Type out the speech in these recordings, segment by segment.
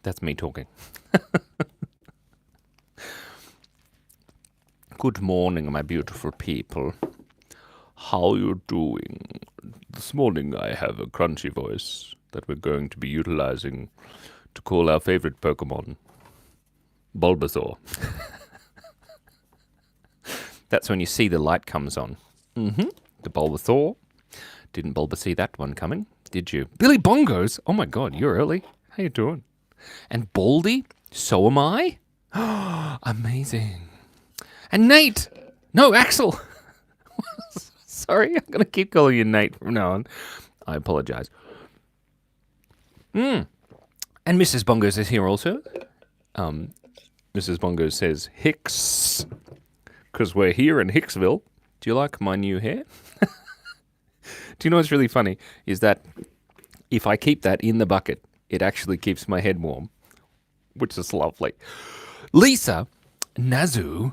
That's me talking. Good morning, my beautiful people. How you doing? This morning I have a crunchy voice that we're going to be utilizing to call our favorite Pokemon, Bulbasaur. That's when you see the light comes on. The Bulbasaur. Didn't Bulba see that one coming, did you? Billy Bongos? Oh my god, you're early. How you doing? And Baldy? So am I? Amazing. And Nate! No, Axel! Sorry, I'm going to keep calling you Nate from now on. I apologize. And Mrs. Bongos is here also. Mrs. Bongos says, Hicks, because we're here in Hicksville. Do you like my new hair? Do you know what's really funny? Is that if I keep that in the bucket, it actually keeps my head warm, which is lovely. Lisa, Nazu,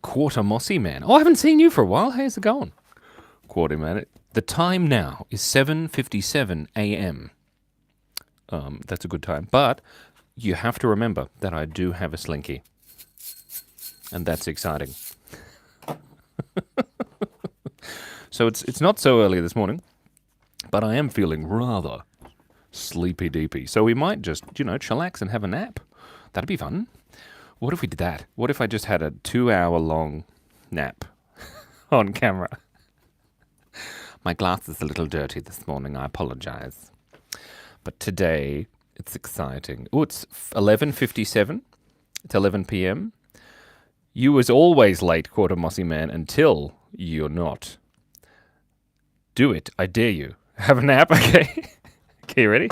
Quarter Mossy Man. Oh, I haven't seen you for a while. How's it going? Quarter Man. The time now is 7:57 a.m. That's a good time. But you have to remember that I do have a slinky. And that's exciting. So it's not so early this morning, but I am feeling rather sleepy-deepy. So we might just, chillax and have a nap. That'd be fun. What if we did that? What if I just had a 2-hour-long nap on camera? My glass is a little dirty this morning. I apologize. But today, it's exciting. Oh, it's 11:57. It's 11 p.m. You was always late, Quarter Mossy Man, until you're not. Do it. I dare you. Have a nap, okay? Okay, ready?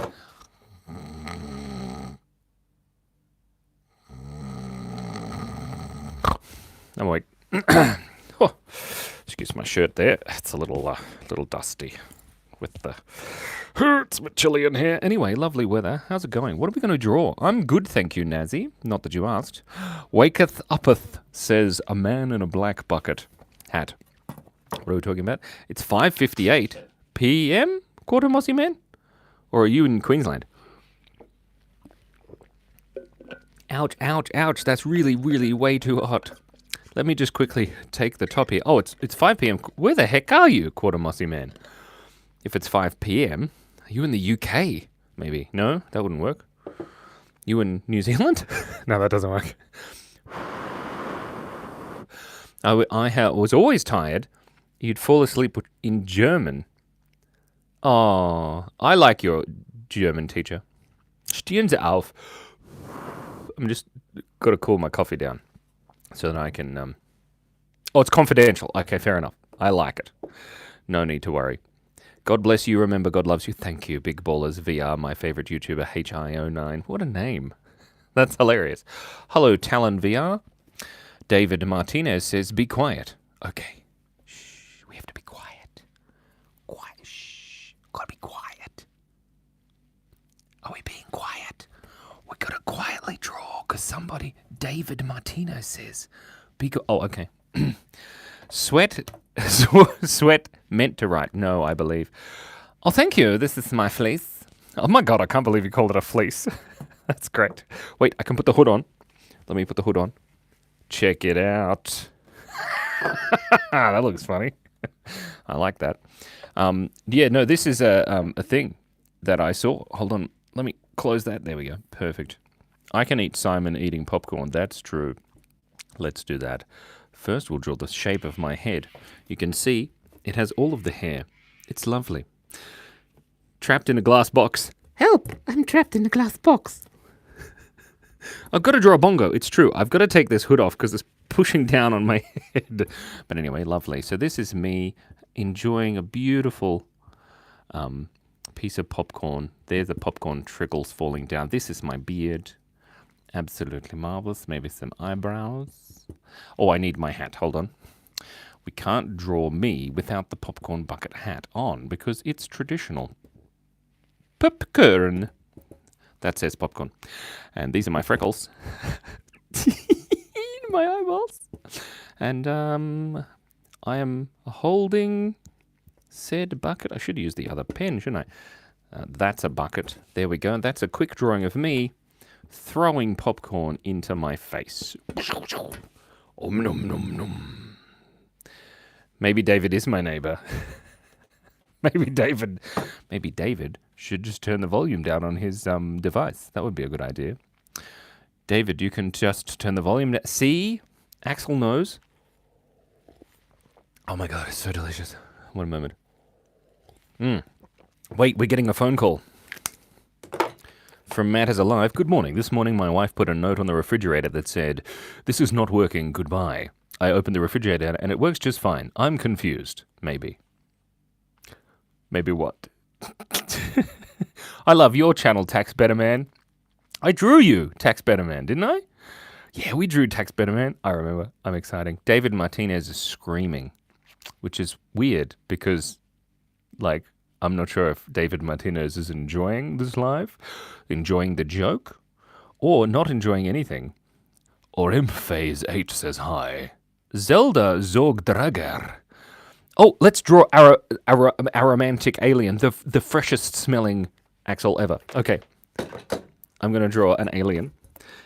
I'm awake. Oh, excuse my shirt there. It's a little dusty with the... It's a bit chilly in here. Anyway, lovely weather. How's it going? What are we going to draw? I'm good, thank you, Nazi. Not that you asked. Waketh uppeth, says a man in a black bucket hat. What are we talking about? It's 5:58 p.m., Quarter Mossy Man? Or are you in Queensland? Ouch, ouch, ouch. That's really, really way too hot. Let me just quickly take the top here. Oh, it's 5 p.m. Where the heck are you, Quarter Mossy Man? If it's 5 p.m., are you in the UK? Maybe. No, that wouldn't work. You in New Zealand? No, that doesn't work. I was always tired. You'd fall asleep in German. Oh, I like your German teacher. Stehen Sie auf. I'm just got to cool my coffee down so that I can... Oh, it's confidential. Okay, fair enough. I like it. No need to worry. God bless you. Remember, God loves you. Thank you, Big Ballers VR, my favorite YouTuber, HI09. What a name. That's hilarious. Hello, Talon VR. David Martinez says, be quiet. Okay. Shh. We have to be quiet. Quiet. Shh. Gotta be quiet. Are we being quiet? We gotta quietly draw, because somebody, David Martinez says, oh, okay. Sweat meant to write. No, I believe. Oh, thank you. This is my fleece. Oh my god, I can't believe you called it a fleece. That's great. Wait, I can put the hood on. Let me put the hood on. Check it out. That looks funny. I like that. Yeah, no, this is a thing that I saw. Hold on. Let me close that. There we go. Perfect. I can eat Simon eating popcorn. That's true. Let's do that. First, we'll draw the shape of my head. You can see it has all of the hair. It's lovely. Trapped in a glass box. Help! I'm trapped in a glass box. I've got to draw a bongo. It's true. I've got to take this hood off because it's pushing down on my head. But anyway, lovely. So this is me enjoying a beautiful piece of popcorn. There's the popcorn trickles falling down. This is my beard. Absolutely marvelous. Maybe some eyebrows. Oh, I need my hat. Hold on. We can't draw me without the popcorn bucket hat on because it's traditional. Popcorn. That says popcorn. And these are my freckles. My eyeballs. And I am holding said bucket. I should use the other pen, shouldn't I? That's a bucket. There we go. That's a quick drawing of me throwing popcorn into my face. Om nom nom nom. Maybe David is my neighbor. Maybe David should just turn the volume down on his device. That would be a good idea. David, you can just turn the volume down. See? Axel knows. Oh my God, it's so delicious. One moment. Wait, we're getting a phone call. From Matt is Alive. Good morning. This morning my wife put a note on the refrigerator that said, "This is not working, goodbye." I opened the refrigerator and it works just fine. I'm confused. Maybe. Maybe what? I love your channel, Tax Better Man. I drew you, Tax Better Man, didn't I? Yeah, we drew Tax Better Man. I remember. I'm exciting. David Martinez is screaming, which is weird because, like, I'm not sure if David Martinez is enjoying this live, enjoying the joke, or not enjoying anything. Or Phase 8 says hi. Zelda Zorgdrager. Oh, let's draw aromatic alien, the freshest smelling Axel ever. Okay, I'm going to draw an alien.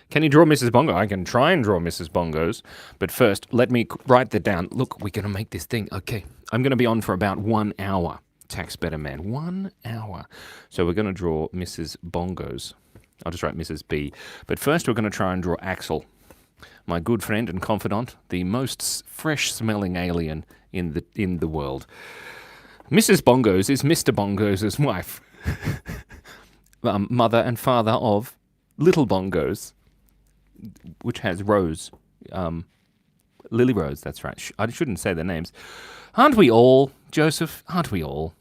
Can you draw Mrs. Bongo? I can try and draw Mrs. Bongos, but first, let me write that down. Look, we're going to make this thing. Okay, I'm going to be on for about 1 hour. Tax Better Man, 1 hour. So we're going to draw Mrs. Bongos. I'll just write Mrs. B. But first, we're going to try and draw Axel, my good friend and confidant, the most fresh-smelling alien in the world. Mrs. Bongos is Mr. Bongos' wife, mother and father of Little Bongos, which has Rose, Lily Rose. That's right. I shouldn't say their names. Aren't we all, Joseph? Aren't we all?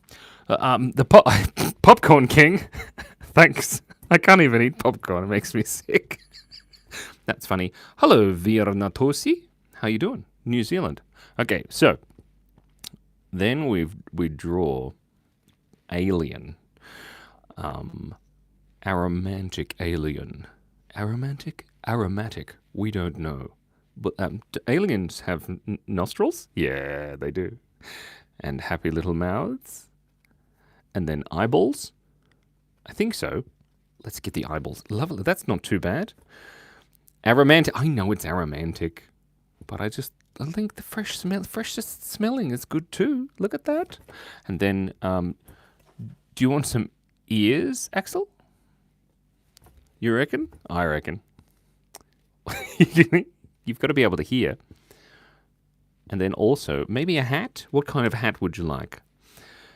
The Popcorn King. Thanks. I can't even eat popcorn. It makes me sick. That's funny. Hello, Virnatosi. How you doing? New Zealand. Okay, so then we draw alien. Aromatic alien. Aromatic. We don't know. But do aliens have nostrils? Yeah, they do. And happy little mouths. And then eyeballs? I think so. Let's get the eyeballs. Lovely. That's not too bad. Aromantic. I know it's aromantic, but I think the freshest smelling is good too. Look at that. And then, do you want some ears, Axel? You reckon? I reckon. You've got to be able to hear. And then also, maybe a hat? What kind of hat would you like?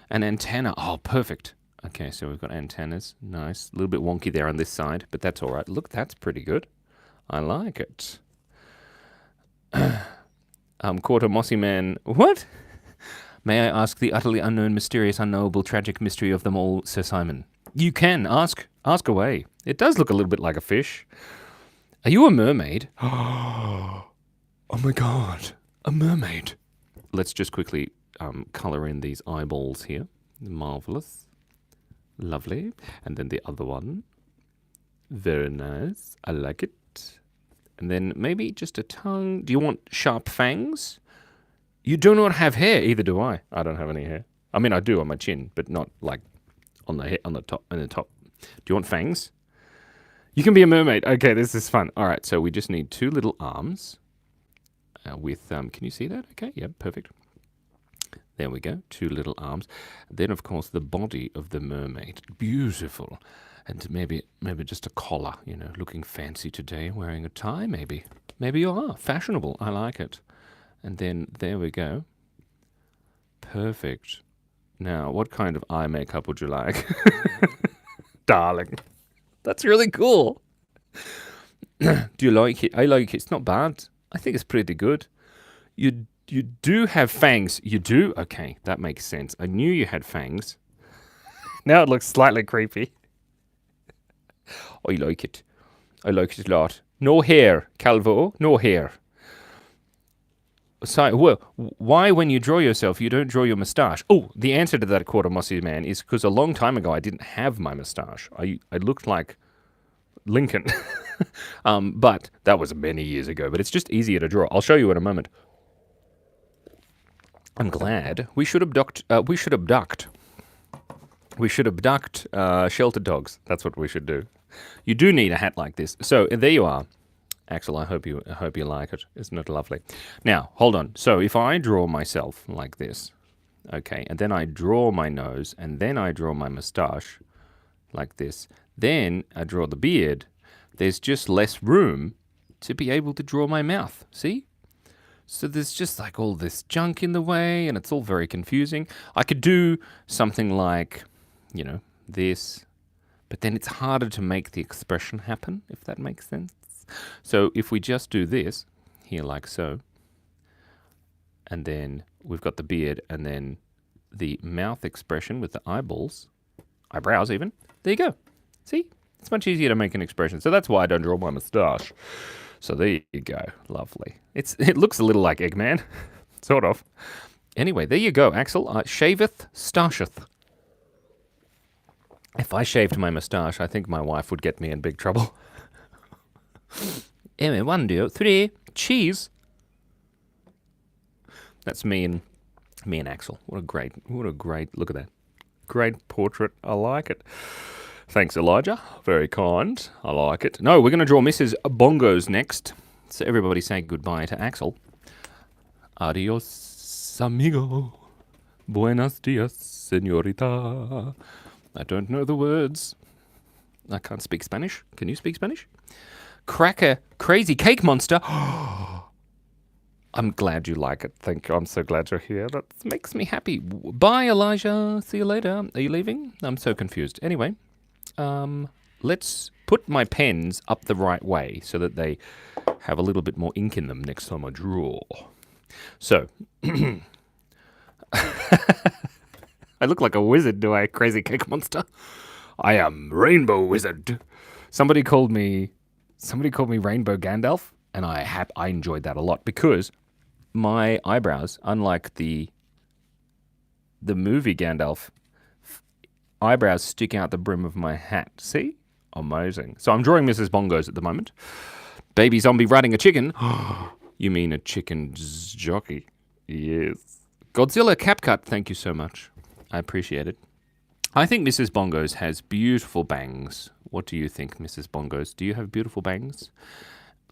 An antenna. Oh, perfect. Okay, so we've got antennas. Nice. A little bit wonky there on this side, but that's all right. Look, that's pretty good. I like it. Quarter Mossy Man. What? May I ask the utterly unknown, mysterious, unknowable, tragic mystery of them all, Sir Simon? You can. Ask away. It does look a little bit like a fish. Are you a mermaid? Oh my God. A mermaid. Let's just quickly colour in these eyeballs here. Marvellous. Lovely. And then the other one. Very nice. I like it. And then maybe just a tongue. Do you want sharp fangs? You do not have hair. Either do I. I don't have any hair. I mean, I do on my chin, but not like on the top. Do you want fangs? You can be a mermaid. Okay, this is fun. All right, so we just need 2 little arms with, can you see that? Okay, yeah, perfect. There we go, 2 little arms. Then, of course, the body of the mermaid. Beautiful. And maybe just a collar, looking fancy today, wearing a tie, maybe. Maybe you are. Fashionable. I like it. And then there we go. Perfect. Now, what kind of eye makeup would you like? Darling. That's really cool. Do you like it? I like it. It's not bad. I think it's pretty good. You do have fangs. You do? Okay, that makes sense. I knew you had fangs. Now it looks slightly creepy. I like it. I like it a lot. No hair, Calvo. No hair. So, well, why when you draw yourself, you don't draw your moustache? Oh, the answer to that, Quarter Mossy Man, is because a long time ago I didn't have my moustache. I looked like Lincoln. But that was many years ago. But it's just easier to draw. I'll show you in a moment. I'm glad. We should abduct shelter dogs. That's what we should do. You do need a hat like this. So there you are. Axel, I hope you like it. Isn't it lovely? Now, hold on. So if I draw myself like this, okay, and then I draw my nose, and then I draw my moustache like this, then I draw the beard, there's just less room to be able to draw my mouth. See? So there's just like all this junk in the way, and it's all very confusing. I could do something like, this, but then it's harder to make the expression happen, if that makes sense. So if we just do this here like so, and then we've got the beard, and then the mouth expression with the eyebrows even, there you go. See? It's much easier to make an expression. So that's why I don't draw my moustache. So there you go. Lovely. It looks a little like Eggman. Sort of. Anyway, there you go, Axel. Shaveth, stasheth. If I shaved my moustache, I think my wife would get me in big trouble. Anyway, 1, 2, 3, cheese. That's me and Axel. What a great, look at that. Great portrait. I like it. Thanks, Elijah. Very kind. I like it. No, we're going to draw Mrs. Bongo's next. So everybody say goodbye to Axel. Adios, amigo. Buenos dias, señorita. I don't know the words. I can't speak Spanish. Can you speak Spanish? Cracker, crazy cake monster. I'm glad you like it. Thank you. I'm so glad you're here. That makes me happy. Bye, Elijah. See you later. Are you leaving? I'm so confused. Anyway, let's put my pens up the right way so that they have a little bit more ink in them next time I draw. So, I look like a wizard, do I? Crazy cake monster. I am Rainbow Wizard. Somebody called me Rainbow Gandalf, and I enjoyed that a lot because my eyebrows, unlike the movie Gandalf, eyebrows stick out the brim of my hat. See? Amazing. So I'm drawing Mrs. Bongo's at the moment. Baby zombie riding a chicken. You mean a chicken jockey? Yes. Godzilla CapCut, thank you so much. I appreciate it. I think Mrs. Bongo's has beautiful bangs. What do you think, Mrs. Bongo's? Do you have beautiful bangs?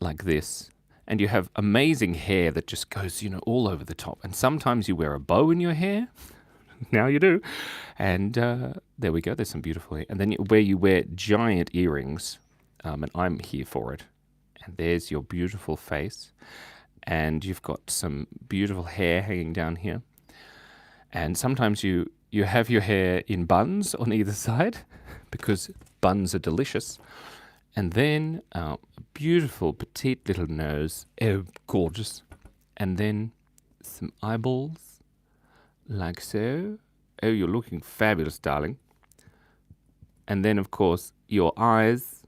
Like this. And you have amazing hair that just goes, all over the top. And sometimes you wear a bow in your hair. Now you do. And there we go. There's some beautiful hair. And then where you wear giant earrings. And I'm here for it. And there's your beautiful face. And you've got some beautiful hair hanging down here. And sometimes you have your hair in buns on either side because buns are delicious. And then a beautiful petite little nose. Oh, gorgeous. And then some eyeballs like so. Oh, you're looking fabulous, darling. And then, of course, your eyes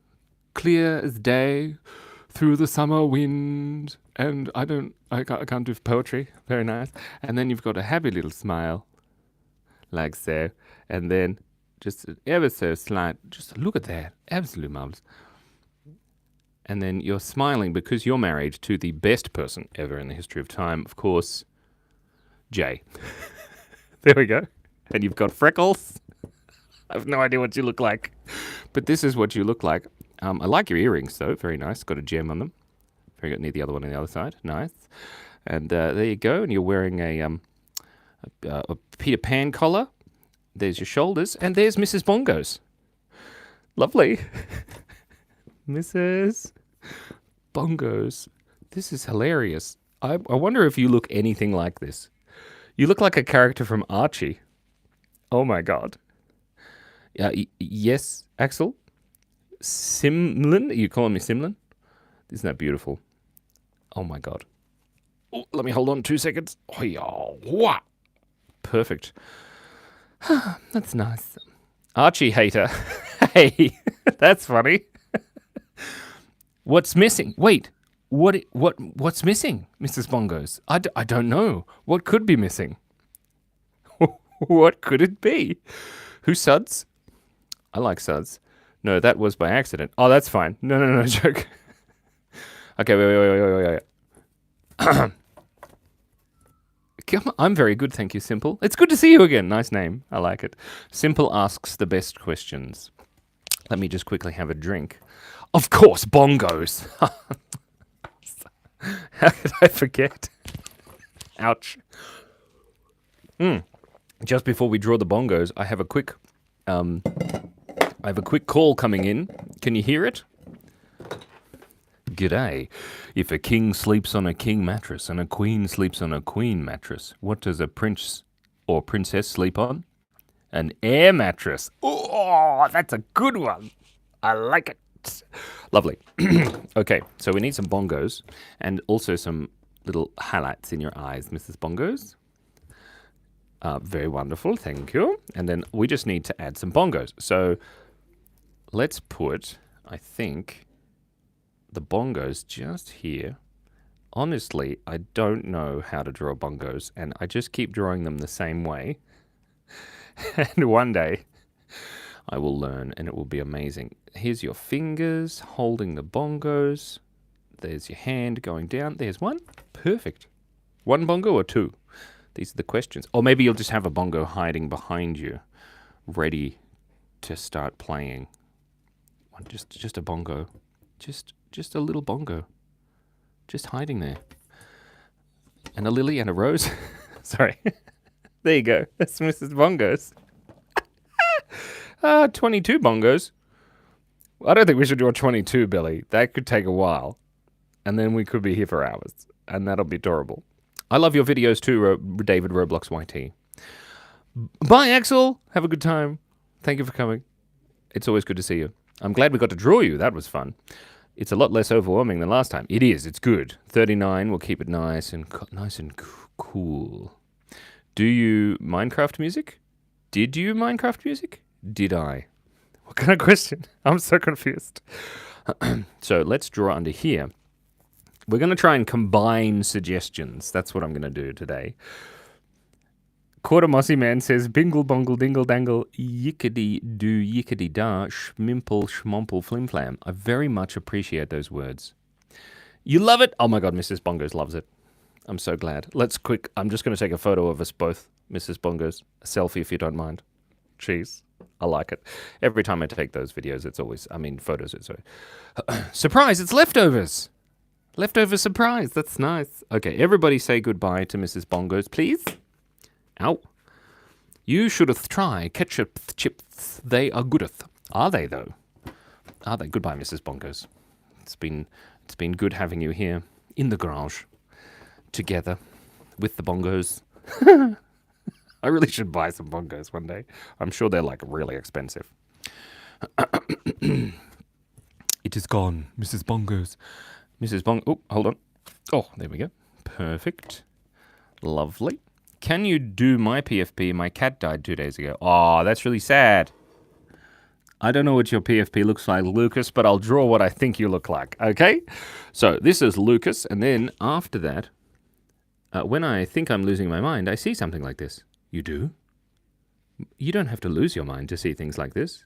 clear as day through the summer wind. And I can't do poetry. Very nice. And then you've got a happy little smile. Like so. And then just ever so slight. Just look at that. Absolutely marvelous. And then you're smiling because you're married to the best person ever in the history of time. Of course, Jay. There we go. And you've got freckles. I have no idea what you look like. But this is what you look like. I like your earrings, though. Very nice. Got a gem on them. Very good. Need the other one on the other side. Nice. And there you go. And you're wearing a Peter Pan collar. There's your shoulders. And there's Mrs. Bongo's. Lovely. Mrs. Bongo's. This is hilarious. I wonder if you look anything like this. You look like a character from Archie. Oh my God. Yes, Axel? Simlin? Are you calling me Simlin? Isn't that beautiful? Oh my God. Oh, let me hold on 2 seconds. Oh, yeah. Perfect. That's nice. Archie hater. Hey, that's funny. What's missing? Wait, what's missing, Mrs. Bongo's? I don't know. What could be missing? What could it be? Who suds? I like suds. No, that was by accident. Oh, that's fine. No, joke. Okay, wait. Come on. I'm very good, thank you, Simple. It's good to see you again. Nice name. I like it. Simple asks the best questions. Let me just quickly have a drink. Of course, bongos. How could I forget? Ouch. Just before we draw the bongos, I have a quick call coming in. Can you hear it? G'day. If a king sleeps on a king mattress and a queen sleeps on a queen mattress, what does a prince or princess sleep on? An air mattress. Oh, that's a good one. I like it. Lovely. Okay, so we need some bongos and also some little highlights in your eyes, Mrs. Bongos. Very wonderful, thank you. And then we just need to add some bongos. So let's put, I think, the bongos just here. Honestly, I don't know how to draw bongos, and I just keep drawing them the same way. And one day, I will learn, and it will be amazing. Here's your fingers holding the bongos. There's your hand going down. There's one. Perfect. One bongo or two? These are the questions. Or maybe you'll just have a bongo hiding behind you, ready to start playing. Just a bongo. Just a little bongo. Just hiding there. And a lily and a rose. Sorry. There you go. That's Mrs. Bongos. 22 bongos. I don't think we should draw 22, Billy. That could take a while. And then we could be here for hours. And that'll be adorable. I love your videos too, David Roblox YT. Bye, Axel. Have a good time. Thank you for coming. It's always good to see you. I'm glad we got to draw you. That was fun. It's a lot less overwhelming than last time. It is. It's good. 39. We'll keep it nice and cool. Do you Minecraft music? Did you Minecraft music? Did I? What kind of question? I'm so confused. So let's draw under here. We're going to try and combine suggestions. That's what I'm going to do today. Quarter Mossy Man says, bingle bongle dingle dangle, yickety do yickety da, schmimple schmomple flim flam. I very much appreciate those words. You love it? Oh my God, Mrs. Bongos loves it. I'm so glad. I'm just going to take a photo of us both, Mrs. Bongos. A selfie if you don't mind. Jeez, I like it. Every time I take those videos, photos, surprise, it's leftovers. Leftover surprise, that's nice. Okay, everybody say goodbye to Mrs. Bongos, please. Ow. You should've tried ketchup chips. They are goodeth. Are they, though? Are they? Goodbye, Mrs. Bongos. It's been good having you here in the garage together with the bongos. I really should buy some bongos one day. I'm sure they're like really expensive. It is gone, Mrs. Bongos. Mrs. Bong. Oh, hold on. Oh, there we go. Perfect. Lovely. Can you do my PFP? My cat died 2 days ago. Oh, that's really sad. I don't know what your PFP looks like, Lucas, but I'll draw what I think you look like, okay? So this is Lucas, and then after that, when I think I'm losing my mind, I see something like this. You do? You don't have to lose your mind to see things like this.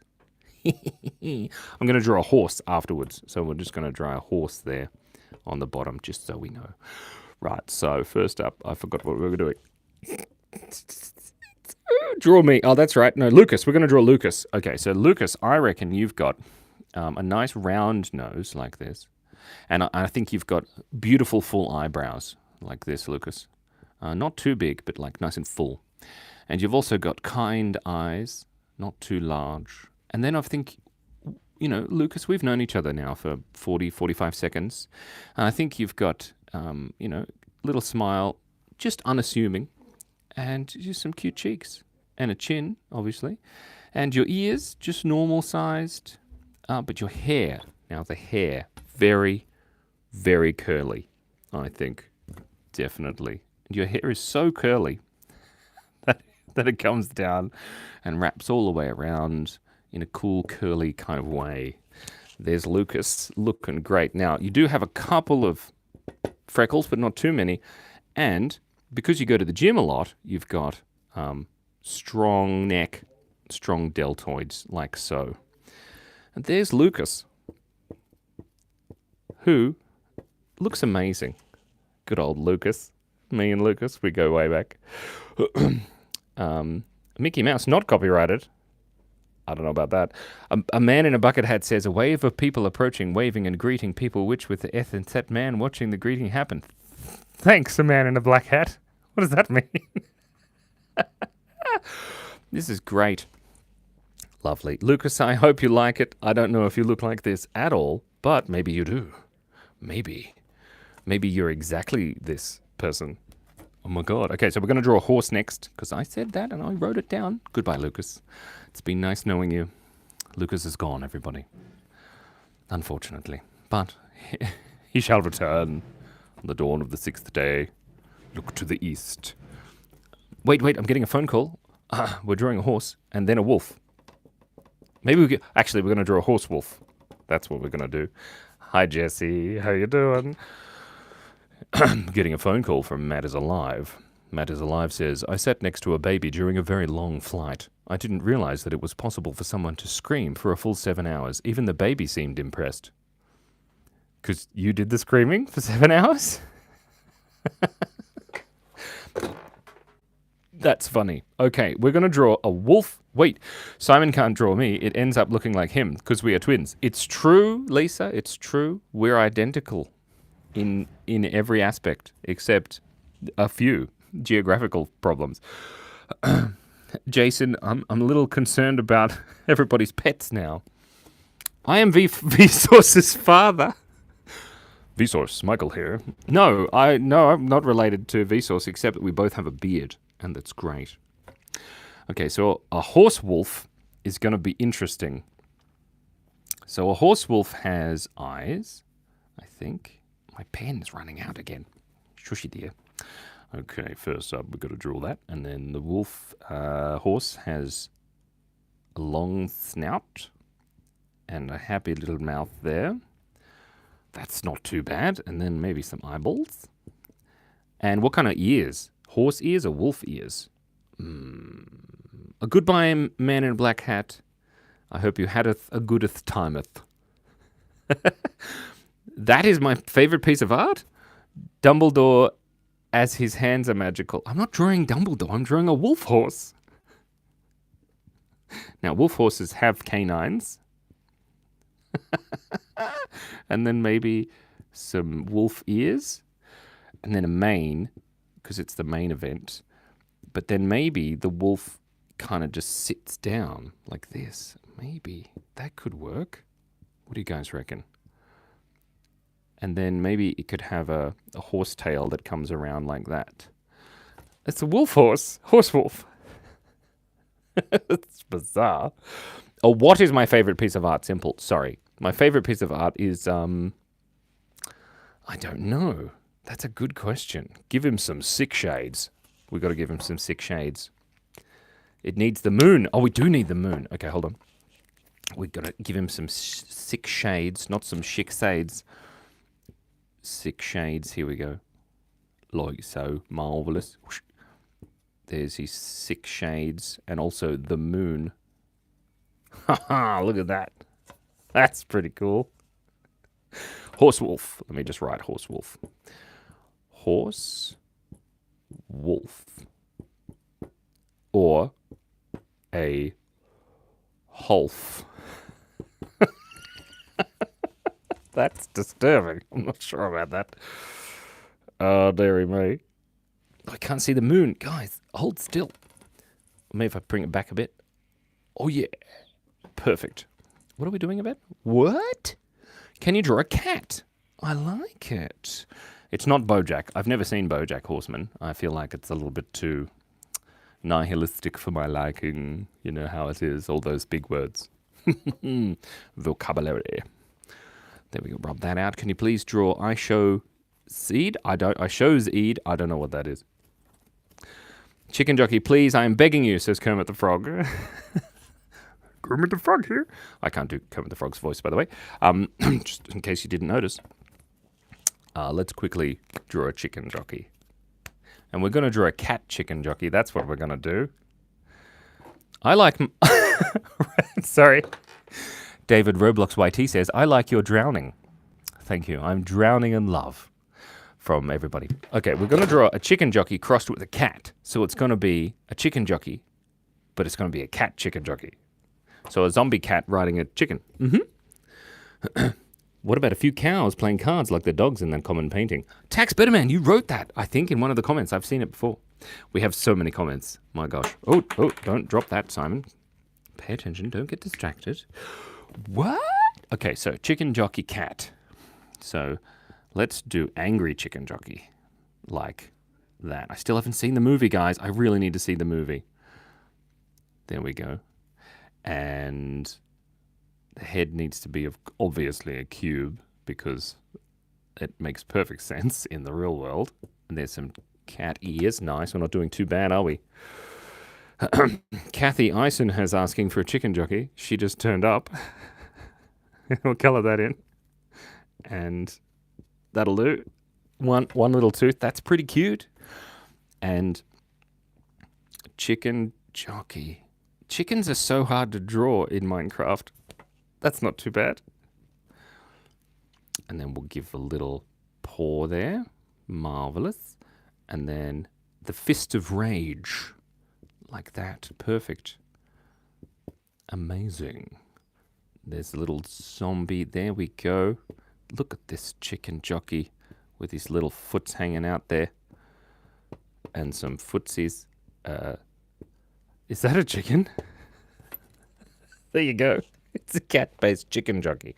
I'm going to draw a horse afterwards, so we're just going to draw a horse there on the bottom, just so we know. Right, so first up, I forgot what we were doing. Draw me. Oh, that's right. No, Lucas. We're going to draw Lucas. Okay, so Lucas, I reckon you've got a nice round nose like this. And I think you've got beautiful full eyebrows like this, Lucas. Not too big, but like nice and full. And you've also got kind eyes, not too large. And then I think, Lucas, we've known each other now for 40, 45 seconds. And I think you've got, little smile, just unassuming. And just some cute cheeks. And a chin, obviously. And your ears, just normal sized. But your hair, now the hair, very, very curly, I think. Definitely. And your hair is so curly that it comes down and wraps all the way around in a cool, curly kind of way. There's Lucas, looking great. Now, you do have a couple of freckles, but not too many. And because you go to the gym a lot, you've got strong neck, strong deltoids, like so. And there's Lucas, who looks amazing. Good old Lucas. Me and Lucas, we go way back. Mickey Mouse, not copyrighted. I don't know about that. A man in a bucket hat says, a wave of people approaching, waving and greeting people, which with the eth and set man watching the greeting happen. Thanks, a man in a black hat. What does that mean? This is great. Lovely. Lucas, I hope you like it. I don't know if you look like this at all, but maybe you do. Maybe. Maybe you're exactly this person. Oh my God. Okay, so we're going to draw a horse next, because I said that and I wrote it down. Goodbye, Lucas. It's been nice knowing you. Lucas is gone, everybody. Unfortunately. But he shall return on the dawn of the 6th day. Look to the east. Wait, I'm getting a phone call. We're drawing a horse and then a wolf. Maybe we're going to draw a horsewolf. That's what we're going to do. Hi, Jesse. How you doing? Getting a phone call from Matt is Alive. Matt is Alive says, I sat next to a baby during a very long flight. I didn't realize that it was possible for someone to scream for a full 7 hours. Even the baby seemed impressed. Because you did the screaming for 7 hours? That's funny. Okay, we're going to draw a wolf. Wait, Simon can't draw me. It ends up looking like him because we are twins. It's true, Lisa. It's true. We're identical in every aspect except a few geographical problems. Jason, I'm a little concerned about everybody's pets now. I am Vsauce's father. Vsauce, Michael here. No, I'm not related to Vsauce except that we both have a beard, and that's great. Okay, so a horse wolf is going to be interesting. So a horse wolf has eyes, I think. My pen's running out again. Shushy dear. Okay, first up, we've got to draw that. And then the wolf horse has a long snout and a happy little mouth there. That's not too bad. And then maybe some eyeballs. And what kind of ears? Horse ears or wolf ears? A goodbye, man in a black hat. I hope you had a goodeth timeth. That is my favorite piece of art. Dumbledore as his hands are magical. I'm not drawing Dumbledore. I'm drawing a wolf horse. Now, wolf horses have canines. And then maybe some wolf ears. And then a mane, because it's the main event. But then maybe the wolf kind of just sits down like this. Maybe that could work. What do you guys reckon? And then maybe it could have a horse tail that comes around like that. It's a wolf horse. Horse wolf. It's bizarre. Oh, what is my favorite piece of art? Simple. Sorry. My favorite piece of art is, I don't know. That's a good question. Give him some sick shades. We've got to give him some sick shades. It needs the moon. Oh, we do need the moon. Okay, hold on. We've got to give him some sick shades, not some chic shades. Sick shades. Here we go. Like so. Marvelous. There's his sick shades and also the moon. Haha, look at that. That's pretty cool. Horse wolf. Let me just write horse wolf. Horse wolf. Or a Holf. That's disturbing. I'm not sure about that. Oh, dearie me. I can't see the moon. Guys, hold still. Maybe if I bring it back a bit. Oh, yeah. Perfect. What are we doing about? What? Can you draw a cat? I like it. It's not BoJack. I've never seen BoJack Horseman. I feel like it's a little bit too nihilistic for my liking. You know how it is, all those big words. Vocabulary. There we go, rub that out. Can you please draw I show seed? I shows eed. I don't know what that is. Chicken jockey, please, I am begging you, says Kermit the Frog. Kermit the Frog here. I can't do Kermit the Frog's voice, by the way. Just in case you didn't notice. Let's quickly draw a chicken jockey. And we're going to draw a cat chicken jockey. That's what we're going to do. I like... Sorry. David Roblox YT says, I like your drowning. Thank you. I'm drowning in love from everybody. Okay, we're going to draw a chicken jockey crossed with a cat. So it's going to be a chicken jockey, but it's going to be a cat chicken jockey. So a zombie cat riding a chicken. What about a few cows playing cards like the dogs in that common painting? Tax Betterman, you wrote that, I think, in one of the comments. I've seen it before. We have so many comments. My gosh. Oh, don't drop that, Simon. Pay attention. Don't get distracted. What? Okay, so chicken jockey cat. So let's do angry chicken jockey. Like that. I still haven't seen the movie, guys. I really need to see the movie. There we go. And the head needs to be obviously a cube because it makes perfect sense in the real world. And there's some cat ears. Nice. We're not doing too bad, are we? Kathy Eisen has asking for a chicken jockey. She just turned up. We'll color that in. And that'll do. One little tooth. That's pretty cute. And chicken jockey. Chickens are so hard to draw in Minecraft. That's not too bad. And then we'll give a little paw there. Marvelous. And then the fist of rage. Like that. Perfect. Amazing. There's a little zombie. There we go. Look at this chicken jockey with his little foots hanging out there. And some footsies. Is that a chicken? There you go. It's a cat-based chicken jockey.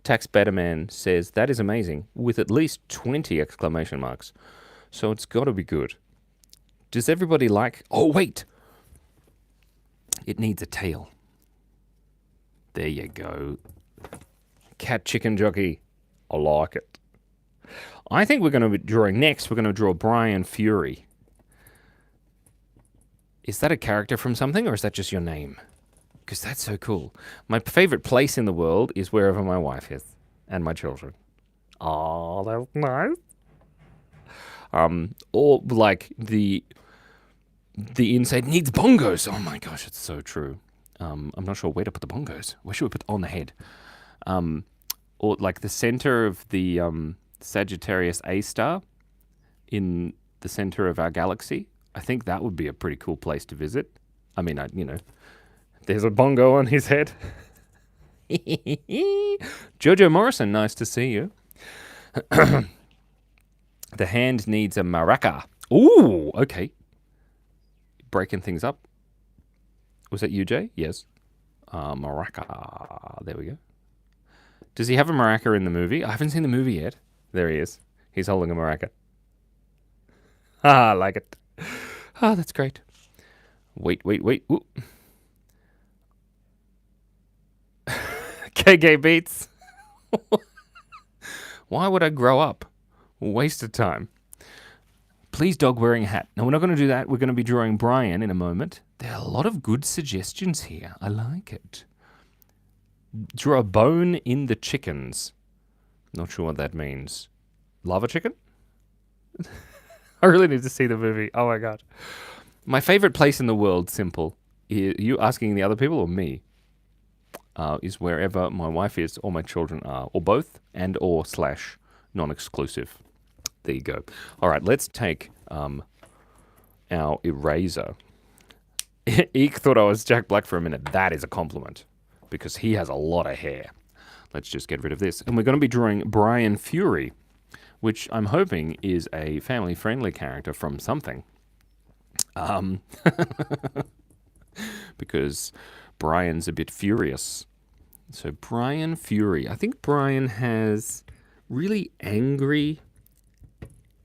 Tax Betterman says, that is amazing, with at least 20 exclamation marks. So it's got to be good. Does everybody like... Oh, wait! It needs a tail. There you go. Cat chicken jockey. I like it. I think we're going to be drawing next. We're going to draw Brian Fury. Is that a character from something, or is that just your name? Because that's so cool. My favorite place in the world is wherever my wife is and my children. Oh, that's nice. Or like the inside needs bongos. Oh my gosh, it's so true. I'm not sure where to put the bongos. Where should we put on the head? Or like the center of the Sagittarius A star in the center of our galaxy. I think that would be a pretty cool place to visit. I mean, there's a bongo on his head. Jojo Morrison, nice to see you. The hand needs a maraca. Ooh, okay. Breaking things up. Was that you, Jay? Yes. Maraca. There we go. Does he have a maraca in the movie? I haven't seen the movie yet. There he is. He's holding a maraca. I like it. Oh, that's great. Wait. Ooh. KK Beats. Why would I grow up? Waste of time. Please, dog wearing a hat. No, we're not going to do that. We're going to be drawing Brian in a moment. There are a lot of good suggestions here. I like it. Draw a bone in the chickens. Not sure what that means. Lava chicken? I really need to see the movie. Oh my god. My favorite place in the world, simple. You asking the other people or me? Is wherever my wife is or my children are. Or both and or / non-exclusive. There you go. All right, let's take our eraser. Eek thought I was Jack Black for a minute. That is a compliment because he has a lot of hair. Let's just get rid of this. And we're going to be drawing Brian Fury, which I'm hoping is a family-friendly character from something. Because Brian's a bit furious. So Brian Fury. I think Brian has really angry.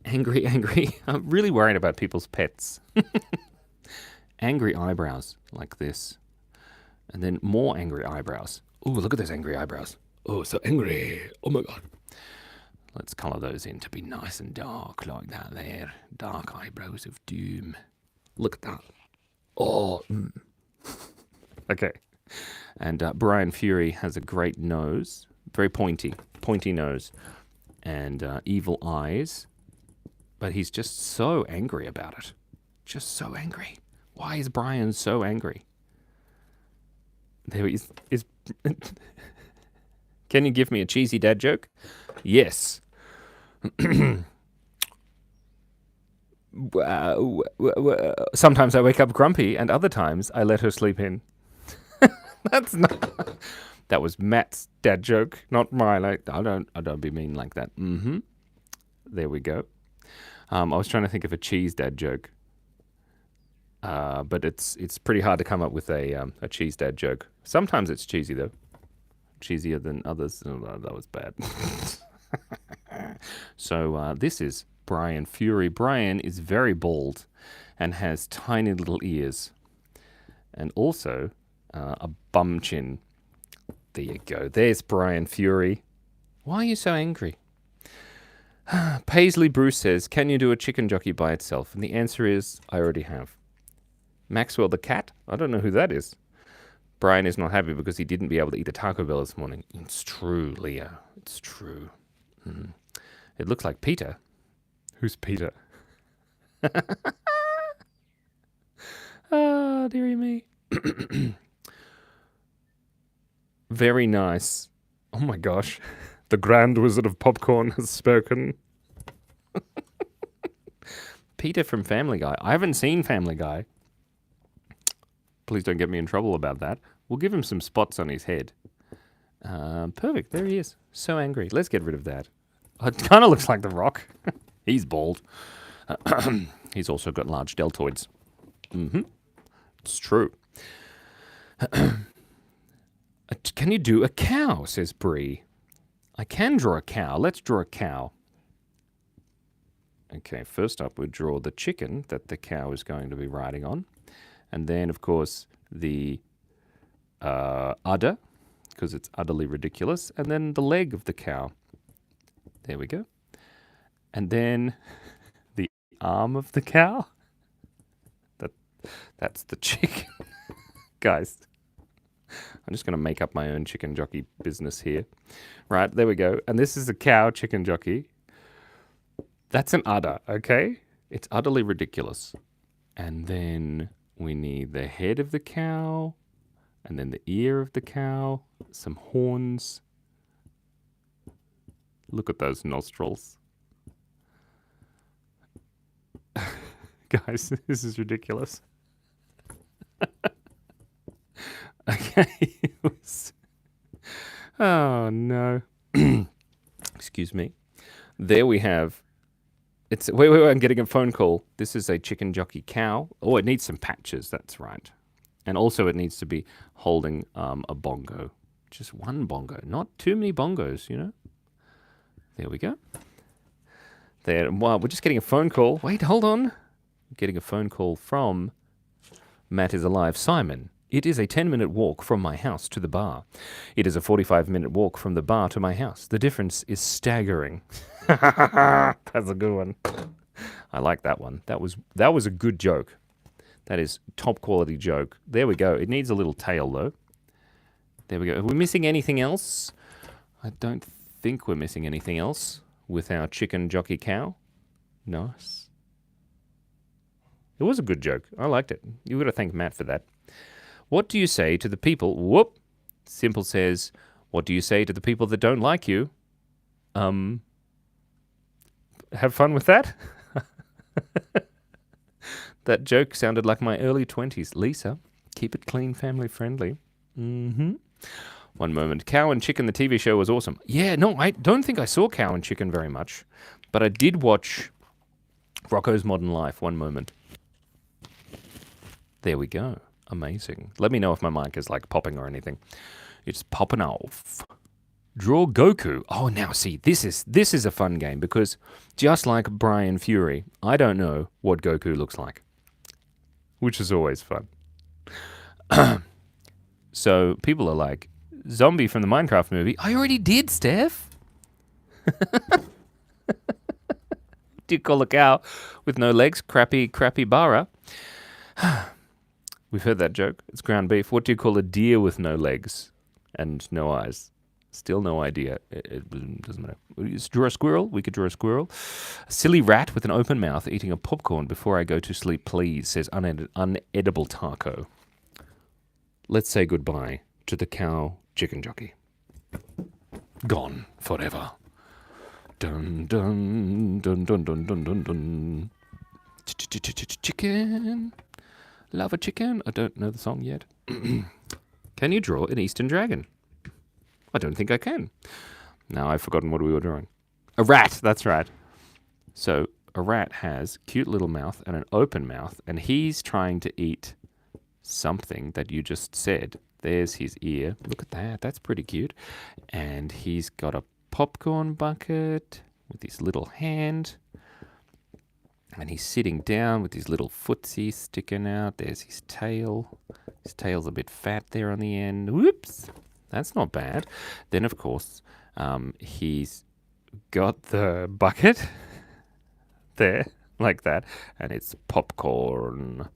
I'm really worried about people's pets. Angry eyebrows like this. And then more angry eyebrows. Oh, look at those angry eyebrows. Oh, so angry. Oh my god. Let's colour those in to be nice and dark like that there. Dark eyebrows of doom. Look at that. Oh. Okay. And Brian Fury has a great nose. Very pointy nose. And evil eyes. But he's just so angry about it. Just so angry. Why is Brian so angry? There he is. Can you give me a cheesy dad joke? Yes. Sometimes I wake up grumpy, and other times I let her sleep in. That's not. That was Matt's dad joke, not mine. I don't be mean like that. Mm-hmm. There we go. I was trying to think of a cheese dad joke, but it's pretty hard to come up with a cheese dad joke. Sometimes it's cheesy though, cheesier than others. Oh, that was bad. So this is Brian Fury. Brian is very bald and has tiny little ears, and also a bum chin. There you go. There's Brian Fury. Why are you so angry? Paisley Bruce says, can you do a chicken jockey by itself? And the answer is, I already have. Maxwell the cat? I don't know who that is. Brian is not happy because he didn't be able to eat a Taco Bell this morning. It's true, Leo. It's true. It looks like Peter. Who's Peter? Ah, dearie me. Very nice. Oh my gosh. The Grand Wizard of Popcorn has spoken. Peter from Family Guy. I haven't seen Family Guy. Please don't get me in trouble about that. We'll give him some spots on his head. Perfect. There he is. So angry. Let's get rid of that. It kind of looks like The Rock. He's bald. He's also got large deltoids. It's true. Can you do a cow, says Bree. I can draw a cow. Let's draw a cow. Okay, first up we draw the chicken that the cow is going to be riding on. And then, of course, the udder, because it's utterly ridiculous. And then the leg of the cow. There we go. And then the arm of the cow. That's the chicken. Guys, I'm just going to make up my own chicken jockey business here. Right, there we go. And this is a cow chicken jockey. That's an udder, okay? It's utterly ridiculous. And then we need the head of the cow, and then the ear of the cow, some horns. Look at those nostrils. Guys, this is ridiculous. Okay. Oh, no. Excuse me. There we have... Wait, I'm getting a phone call. This is a chicken jockey cow. Oh, it needs some patches, that's right. And also it needs to be holding a bongo. Just one bongo. Not too many bongos, you know? There we go. There. Wow, we're just getting a phone call. Wait, hold on. Getting a phone call from Matt is Alive. Simon, it is a 10-minute walk from my house to the bar. It is a 45-minute walk from the bar to my house. The difference is staggering. That's a good one. I like that one. That was a good joke. That is top quality joke. There we go. It needs a little tail though. There we go. Are we missing anything else? I don't think we're missing anything else with our chicken jockey cow. Nice. It was a good joke. I liked it. You got to thank Matt for that. What do you say to the people? Whoop. Simple says, what do you say to the people that don't like you? Have fun with that? That joke sounded like my early 20s. Lisa, keep it clean, family friendly. One moment. Cow and Chicken, the TV show, was awesome. Yeah, no, I don't think I saw Cow and Chicken very much. But I did watch Rocko's Modern Life. One moment. There we go. Amazing. Let me know if my mic is like popping or anything. It's popping off. Draw Goku. Oh, now see, this is a fun game because just like Brian Fury, I don't know what Goku looks like, which is always fun. So people are like, Zombie from the Minecraft movie. I already did, Steph. Do you call a cow with no legs? Crappy bara. We've heard that joke. It's ground beef. What do you call a deer with no legs and no eyes? Still no idea. It doesn't matter. Draw a squirrel. We could draw a squirrel. A silly rat with an open mouth eating a popcorn before I go to sleep, please, says unedible taco. Let's say goodbye to the cow chicken jockey. Gone forever. Dun dun dun dun dun dun dun dun. Chicken. Love a chicken. I don't know the song yet. Can you draw an Eastern dragon? I don't think I can. Now I've forgotten what we were drawing. A rat, that's right. So a rat has cute little mouth and an open mouth, and he's trying to eat something that you just said. There's his ear. Look at that. That's pretty cute. And he's got a popcorn bucket with his little hand. And he's sitting down with his little footsie sticking out. There's his tail. His tail's a bit fat there on the end. Whoops. That's not bad. Then, of course, he's got the bucket there, like that. And it's popcorn.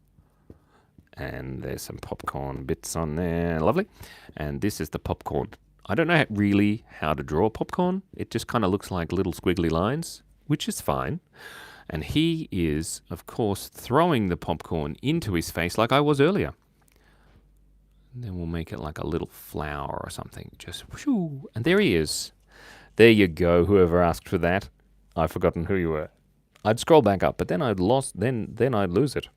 And there's some popcorn bits on there. Lovely. And this is the popcorn. I don't know really how to draw popcorn. It just kind of looks like little squiggly lines, which is fine. And he is, of course, throwing the popcorn into his face like I was earlier. And then we'll make it like a little flower or something. Just whoo. And there he is. There you go, whoever asked for that. I've forgotten who you were. I'd scroll back up, but then I'd lose it.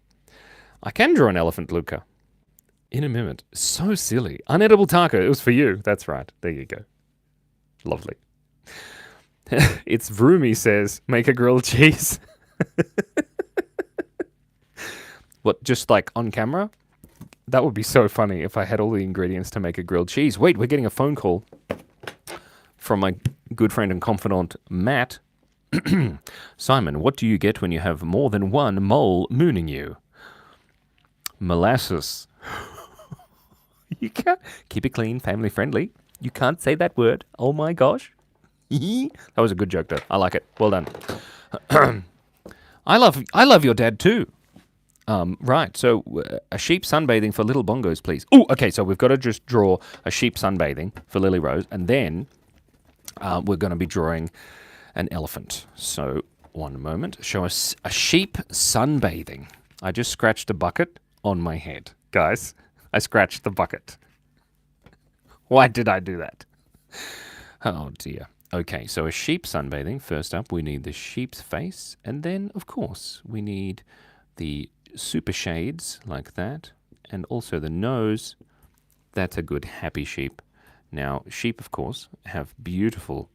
I can draw an elephant, Luca. In a minute. So silly. Unedible taco. It was for you. That's right. There you go. Lovely. It's Vroomy says, make a grilled cheese. What, just like on camera? That would be so funny if I had all the ingredients to make a grilled cheese. Wait, we're getting a phone call from my good friend and confidant, Matt. Simon, what do you get when you have more than one mole mooning you? Molasses. You can't keep it clean, family friendly. You can't say that word. Oh my gosh. That was a good joke though. I like it. Well done. I love your dad too. Right. So a sheep sunbathing for little bongos, please. Oh, okay. So we've got to just draw a sheep sunbathing for Lily Rose, and then we're going to be drawing an elephant. So one moment. Show us a sheep sunbathing. I just scratched a bucket on my head, guys. I scratched the bucket. Why did I do that? Oh dear. Okay, so a sheep sunbathing. First up, we need the sheep's face, and then, of course, we need the super shades like that, and also the nose. That's a good happy sheep. Now, sheep, of course, have beautiful,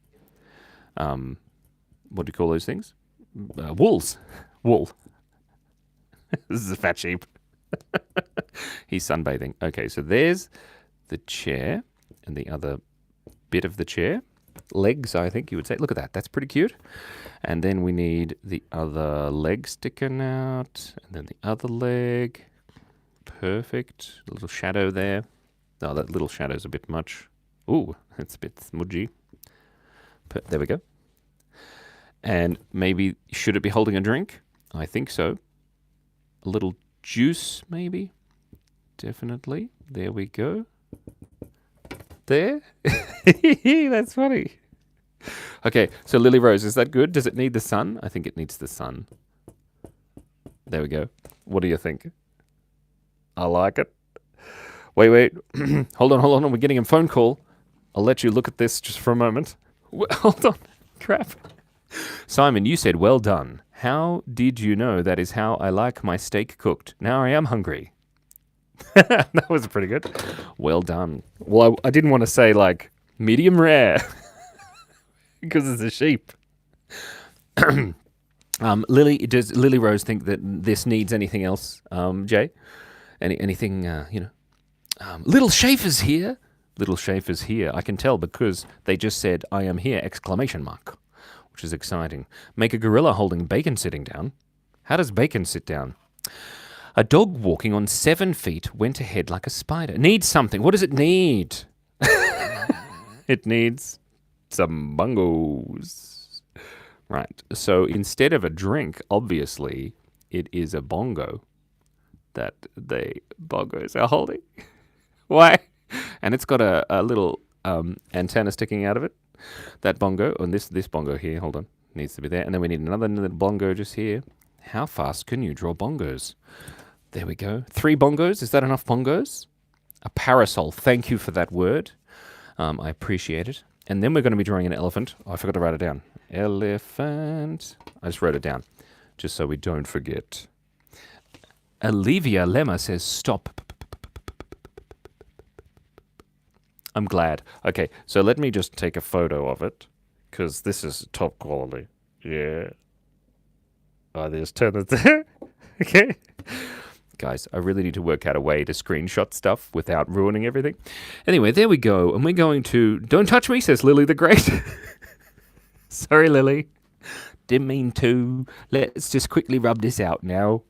what do you call those things? Wools. Wool. This is a fat sheep. He's sunbathing. Okay, so there's the chair and the other bit of the chair. Legs, I think you would say. Look at that. That's pretty cute. And then we need the other leg sticking out. And then the other leg. Perfect. A little shadow there. Oh, that little shadow's a bit much. Ooh, it's a bit smudgy. There we go. And maybe, should it be holding a drink? I think so. A little juice, maybe. Definitely. There we go. There. That's funny. Okay, so Lily Rose, is that good? Does it need the sun? I think it needs the sun. There we go. What do you think? I like it. Wait. Hold on. We're getting a phone call. I'll let you look at this just for a moment. Hold on. Crap. Simon, you said well done. How did you know that is how I like my steak cooked? Now I am hungry. That was pretty good. Well done. Well, I didn't want to say like medium rare because it's a sheep. Lily, does Lily Rose think that this needs anything else? Jay, anything? Little Schaefer's here. Little Schaefer's here. I can tell because they just said "I am here!" exclamation mark, which is exciting. Make a gorilla holding Bacon sitting down. How does Bacon sit down? A dog walking on 7 feet went ahead like a spider. Needs something. What does it need? It needs some bongos. Right. So instead of a drink, obviously, it is a bongo that the bongos are holding. Why? And it's got a little antenna sticking out of it. That bongo, and this bongo here, hold on, needs to be there. And then we need another little bongo just here. How fast can you draw bongos? There we go. 3 bongos. Is that enough bongos? A parasol. Thank you for that word. I appreciate it. And then we're going to be drawing an elephant. Oh, I forgot to write it down. Elephant. I just wrote it down, just so we don't forget. Olivia Lemma says stop. I'm glad. Okay, so let me just take a photo of it, because this is top quality. Yeah. Oh, there's turn it there. Okay. Guys, I really need to work out a way to screenshot stuff without ruining everything. Anyway, there we go. And we're going to... Don't touch me, says Lily the Great. Sorry, Lily. Didn't mean to. Let's just quickly rub this out now.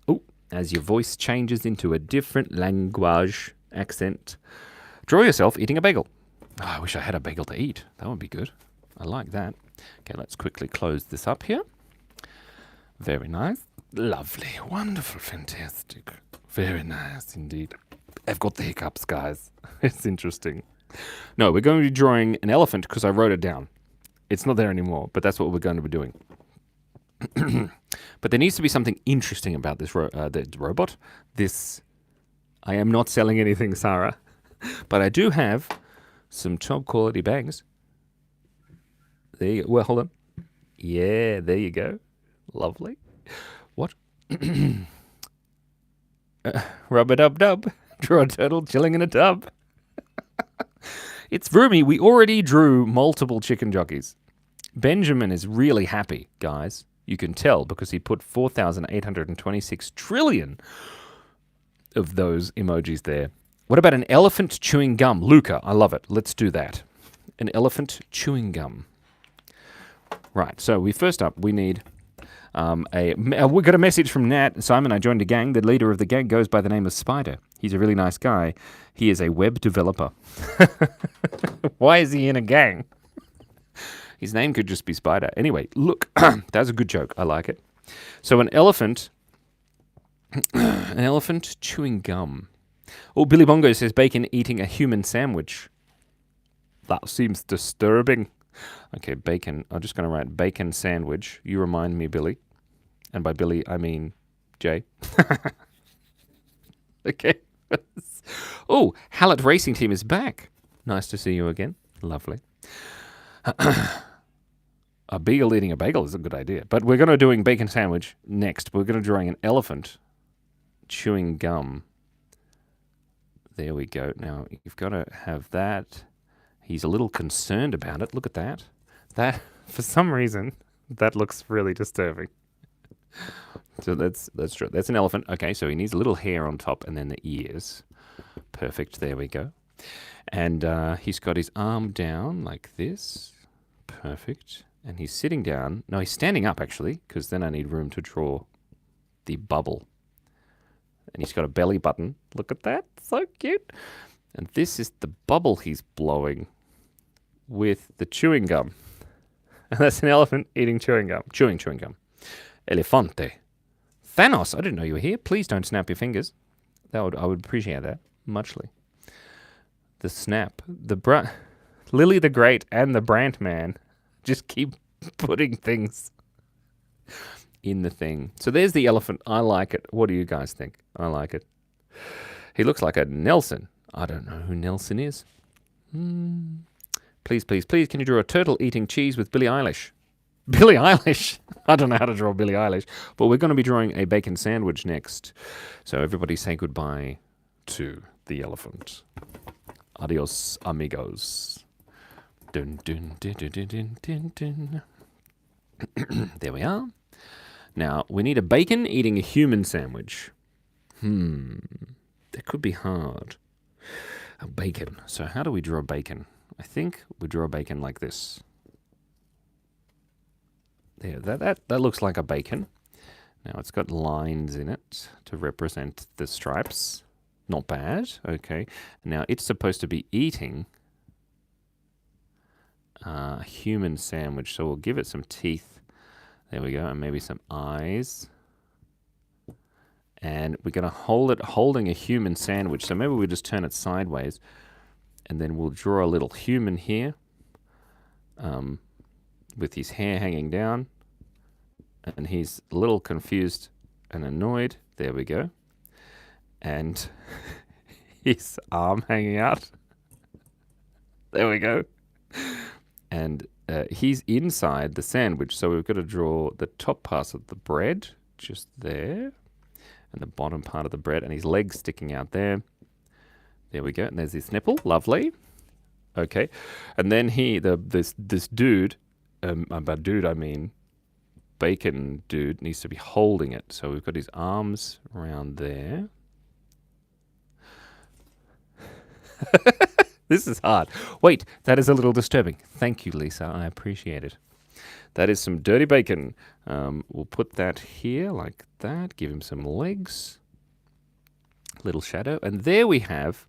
Oh, as your voice changes into a different language accent. Draw yourself eating a bagel. Oh, I wish I had a bagel to eat. That would be good. I like that. Okay, let's quickly close this up here. Very nice. Lovely. Wonderful. Fantastic. Very nice indeed. I've got the hiccups, guys. It's interesting. No, we're going to be drawing an elephant because I wrote it down. It's not there anymore, but that's what we're going to be doing. But there needs to be something interesting about this the robot. This... I am not selling anything, Sarah. But I do have some top quality bags. There you go. Well, hold on. Yeah, there you go. Lovely. What? Rub-a-dub-dub. Draw a turtle chilling in a tub. It's roomy. We already drew multiple chicken jockeys. Benjamin is really happy, guys. You can tell because he put 4,826 trillion of those emojis there. What about an elephant chewing gum? Luca, I love it. Let's do that. An elephant chewing gum. Right, so first up, we need... we got a message from Nat. Simon, I joined a gang. The leader of the gang goes by the name of Spider. He's a really nice guy. He is a web developer. Why is he in a gang? His name could just be Spider. Anyway, look, that's a good joke. I like it. So an elephant chewing gum. Oh, Billy Bongo says bacon eating a human sandwich. That seems disturbing. Okay, bacon. I'm just going to write bacon sandwich. You remind me, Billy. And by Billy, I mean Jay. Okay. Oh, Hallett Racing Team is back. Nice to see you again. Lovely. A beagle eating a bagel is a good idea. But we're going to doing bacon sandwich next. We're going to drawing an elephant chewing gum. There we go. Now, you've got to have that. He's a little concerned about it. Look at that. That, for some reason, that looks really disturbing. So that's true. That's an elephant. Okay, so he needs a little hair on top and then the ears. Perfect. There we go. And he's got his arm down like this. Perfect. And he's sitting down. No, he's standing up, actually, because then I need room to draw the bubble. And he's got a belly button. Look at that. So cute. And this is the bubble he's blowing with the chewing gum. And that's an elephant eating chewing gum. Chewing gum. Elefante. Thanos, I didn't know you were here. Please don't snap your fingers. I would appreciate that muchly. The snap. Lily the Great and the Brant Man just keep putting things in the thing. So there's the elephant. I like it. What do you guys think? I like it. He looks like a Nelson. I don't know who Nelson is. Please, please, please, can you draw a turtle eating cheese with Billie Eyelash? Billie Eyelash? I don't know how to draw Billie Eyelash. But we're going to be drawing a bacon sandwich next. So everybody say goodbye to the elephant. Adios, amigos. Dun, dun, dun, dun, dun, dun, dun, dun. There we are. Now, we need a bacon eating a human sandwich. That could be hard. A bacon. So how do we draw bacon? I think we draw bacon like this. There, that looks like a bacon. Now it's got lines in it to represent the stripes. Not bad. Okay. Now it's supposed to be eating a human sandwich. So we'll give it some teeth. There we go. And maybe some eyes. And we're going to hold it holding a human sandwich. So maybe we'll just turn it sideways. And then we'll draw a little human here. With his hair hanging down. And he's a little confused and annoyed. There we go. And his arm hanging out. There we go. And he's inside the sandwich. So we've got to draw the top part of the bread. Just there. And the bottom part of the bread. And his legs sticking out there. There we go. And there's his nipple. Lovely. Okay. And then this dude, by dude I mean bacon dude, needs to be holding it. So we've got his arms around there. This is hard. Wait, that is a little disturbing. Thank you, Lisa. I appreciate it. That is some dirty bacon. We'll put that here like that. Give him some legs. Little shadow. And there we have,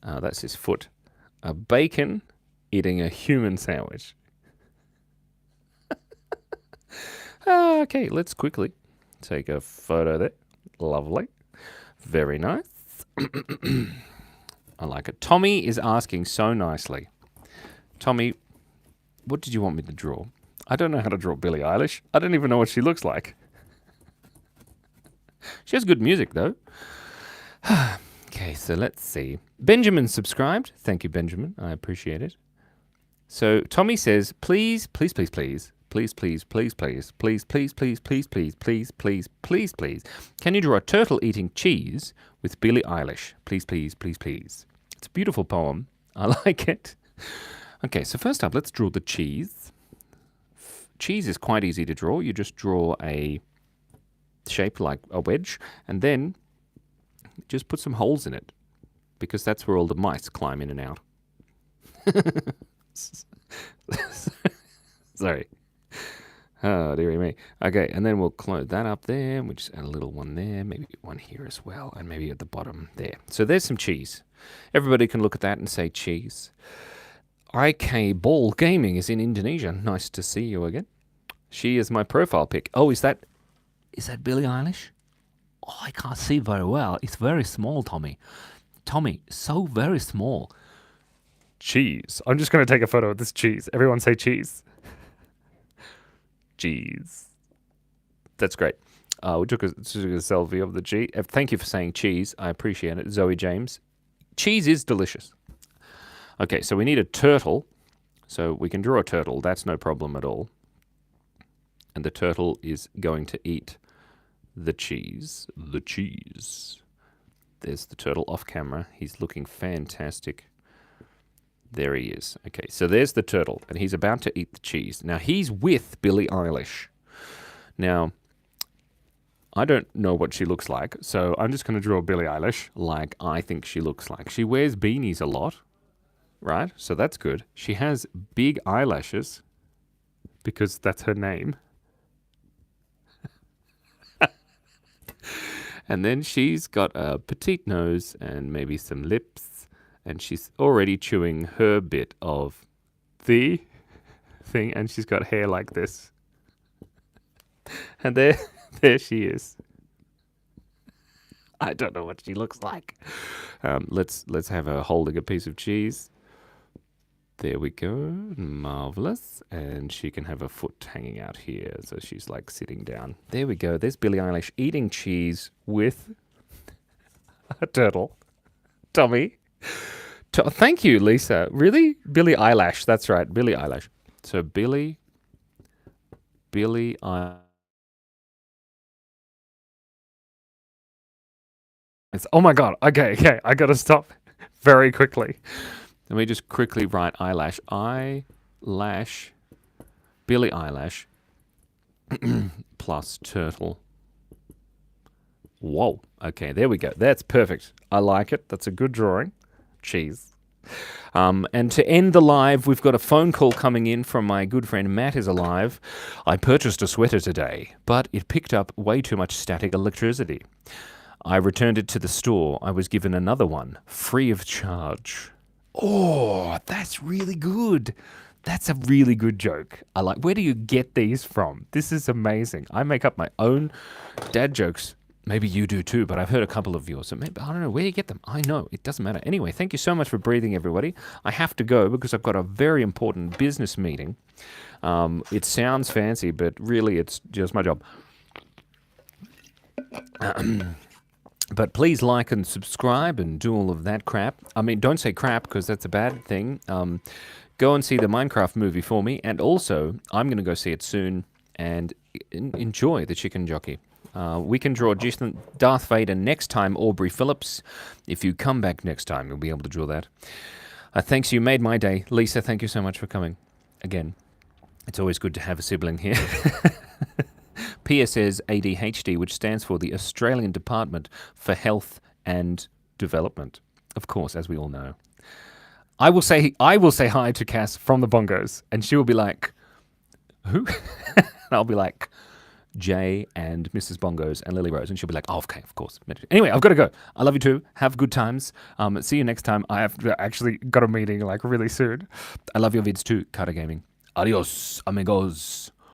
that's his foot, a bacon eating a human sandwich. Okay, let's quickly take a photo there. Lovely. Very nice. I like it. Tommy is asking so nicely. Tommy, what did you want me to draw? I don't know how to draw Billie Eilish. I don't even know what she looks like. She has good music, though. Okay, so let's see. Benjamin subscribed. Thank you, Benjamin. I appreciate it. So Tommy says, please, please, please, please, please, please, please, please, please, please, please, please, please, please, please, please, please. Can you draw a turtle eating cheese with Billie Eilish? Please, please, please, please. It's a beautiful poem. I like it. Okay, so first up, let's draw the cheese. Cheese is quite easy to draw. You just draw a shape like a wedge, and then just put some holes in it, because that's where all the mice climb in and out. Sorry. Oh, dearie me. Okay, and then we'll close that up there. We'll just add a little one there, maybe one here as well, and maybe at the bottom there. So there's some cheese. Everybody can look at that and say cheese. IK Ball Gaming is in Indonesia. Nice to see you again. She is my profile pic. Oh, is that Billie Eilish? Oh, I can't see very well. It's very small, Tommy. Tommy, so very small. Cheese. I'm just going to take a photo of this cheese. Everyone say cheese. Cheese. That's great. We took a selfie of the cheese. Thank you for saying cheese. I appreciate it. Zoe James. Cheese is delicious. Okay, so we need a turtle. So we can draw a turtle. That's no problem at all. And the turtle is going to eat the cheese. The cheese. There's the turtle off camera. He's looking fantastic. There he is. Okay, so there's the turtle, and he's about to eat the cheese. Now, he's with Billie Eilish. Now, I don't know what she looks like, so I'm just going to draw Billie Eilish like I think she looks like. She wears beanies a lot, right? So that's good. She has big eyelashes, because that's her name. And then she's got a petite nose and maybe some lips, and she's already chewing her bit of the thing, and she's got hair like this. And there she is. I don't know what she looks like. Let's have her holding a piece of cheese. There we go. Marvelous. And she can have her foot hanging out here. So she's like sitting down. There we go. There's Billie Eilish eating cheese with a turtle. Tommy. Thank you, Lisa. Really? Billie Eyelash. That's right. Billie Eyelash. So Billie Eyelash. Oh my God. Okay. I got to stop very quickly. Let me just quickly write eyelash. Eyelash. Billie Eyelash. Plus turtle. Whoa. Okay, there we go. That's perfect. I like it. That's a good drawing. Cheese. And to end the live, we've got a phone call coming in from my good friend Matt is alive. I purchased a sweater today, but it picked up way too much static electricity. I returned it to the store. I was given another one, free of charge. Oh, that's really good. That's a really good joke. I like, where do you get these from? This is amazing. I make up my own dad jokes. Maybe you do too, but I've heard a couple of yours. So maybe, I don't know, where do you get them? I know, it doesn't matter. Anyway, thank you so much for breathing, everybody. I have to go because I've got a very important business meeting. It sounds fancy, but really it's just my job. But please like and subscribe and do all of that crap. I mean, don't say crap because that's a bad thing. Go and see the Minecraft movie for me. And also, I'm going to go see it soon and enjoy the chicken jockey. We can draw Jason Darth Vader next time, Aubrey Phillips. If you come back next time, you'll be able to draw that. Thanks, you made my day. Lisa, thank you so much for coming. Again, it's always good to have a sibling here. Pia says ADHD, which stands for the Australian Department for Health and Development. Of course, as we all know. I will say hi to Cass from the Bongos, and she will be like, who? And I'll be like, Jay and Mrs. Bongos and Lily Rose, and she'll be like, oh, okay, of course. Anyway, I've got to go. I love you too. Have good times. See you next time. I have actually got a meeting like really soon. I love your vids too, Carter Gaming. Adios, amigos.